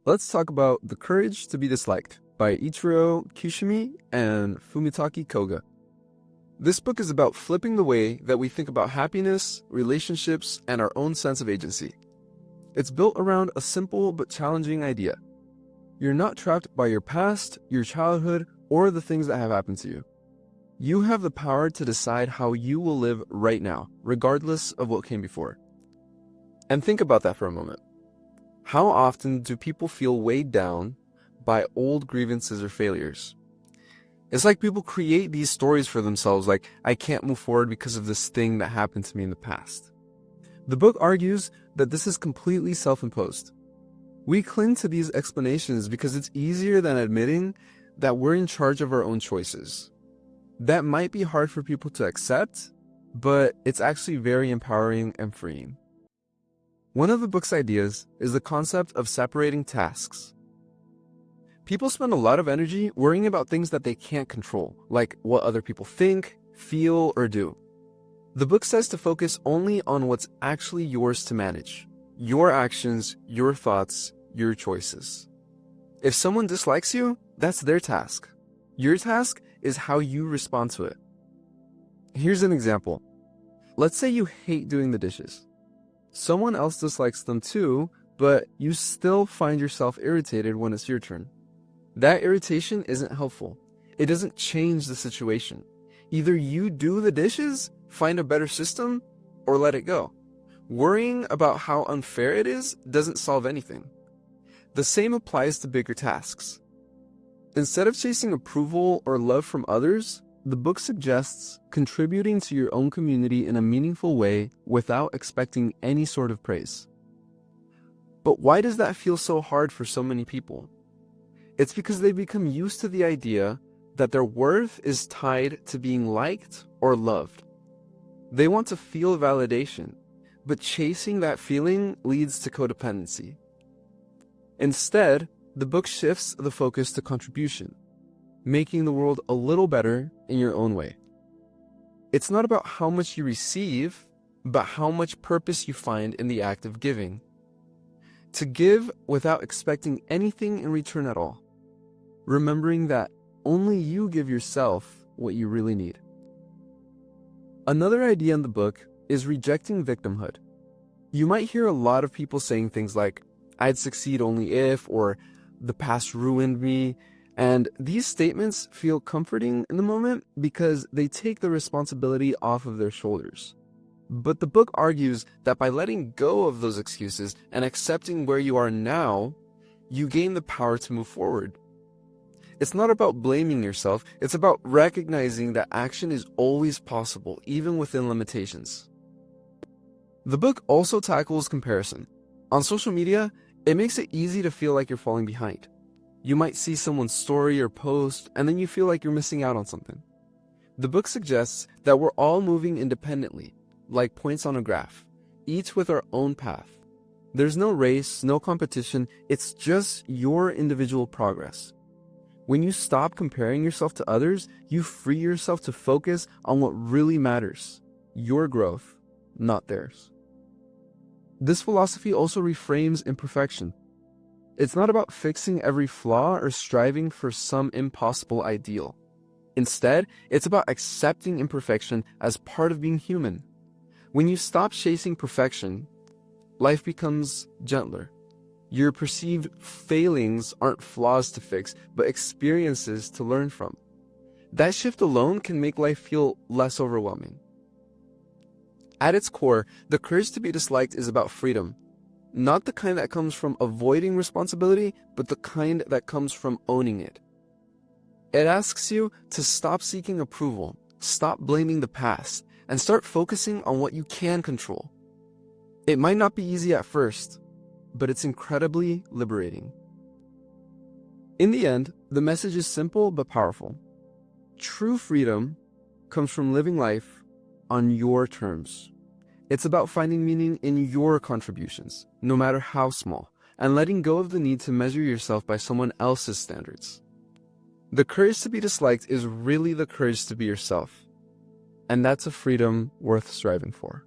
Let's talk about The Courage to be Disliked by Ichiro, Kishimi, and Fumitake Koga. This book is about flipping the way that we think about happiness, relationships, and our own sense of agency. It's built around a simple but challenging idea. You're not trapped by your past, your childhood, or the things that have happened to you. You have the power to decide how you will live right now, regardless of what came before. And think about that for a moment. How often do people feel weighed down by old grievances or failures? It's like people create these stories for themselves, like, I can't move forward because of this thing that happened to me in the past. The book argues that this is completely self-imposed. We cling to these explanations because it's easier than admitting that we're in charge of our own choices. That might be hard for people to accept, but it's actually very empowering and freeing. One of the book's ideas is the concept of separating tasks. People spend a lot of energy worrying about things that they can't control, like what other people think, feel, or do. The book says to focus only on what's actually yours to manage. Your actions, your thoughts, your choices. If someone dislikes you, that's their task. Your task is how you respond to it. Here's an example. Let's say you hate doing the dishes. Someone else dislikes them too, but you still find yourself irritated when it's your turn. That irritation isn't helpful. It doesn't change the situation. Either you do the dishes, find a better system, or let it go. Worrying about how unfair it is doesn't solve anything. The same applies to bigger tasks. Instead of chasing approval or love from others, the book suggests contributing to your own community in a meaningful way without expecting any sort of praise. But why does that feel so hard for so many people? It's because they become used to the idea that their worth is tied to being liked or loved. They want to feel validation, but chasing that feeling leads to codependency. Instead, the book shifts the focus to contribution, making the world a little better in your own way. It's not about how much you receive, but how much purpose you find in the act of giving. To give without expecting anything in return at all. Remembering that only you give yourself what you really need. Another idea in the book is rejecting victimhood. You might hear a lot of people saying things like, I'd succeed only if, or the past ruined me, and these statements feel comforting in the moment because they take the responsibility off of their shoulders. But the book argues that by letting go of those excuses and accepting where you are now, you gain the power to move forward. It's not about blaming yourself, it's about recognizing that action is always possible, even within limitations. The book also tackles comparison. On social media, it makes it easy to feel like you're falling behind. You might see someone's story or post, and then you feel like you're missing out on something. The book suggests that we're all moving independently, like points on a graph, each with our own path. There's no race, no competition, it's just your individual progress. When you stop comparing yourself to others, you free yourself to focus on what really matters, your growth, not theirs. This philosophy also reframes imperfection. It's not about fixing every flaw or striving for some impossible ideal. Instead, it's about accepting imperfection as part of being human. When you stop chasing perfection, life becomes gentler. Your perceived failings aren't flaws to fix, but experiences to learn from. That shift alone can make life feel less overwhelming. At its core, The Courage to be Disliked is about freedom. Not the kind that comes from avoiding responsibility, but the kind that comes from owning it. It asks you to stop seeking approval, stop blaming the past, and start focusing on what you can control. It might not be easy at first, but it's incredibly liberating. In the end, the message is simple but powerful. True freedom comes from living life on your terms. It's about finding meaning in your contributions, no matter how small, and letting go of the need to measure yourself by someone else's standards. The courage to be disliked is really the courage to be yourself, and that's a freedom worth striving for.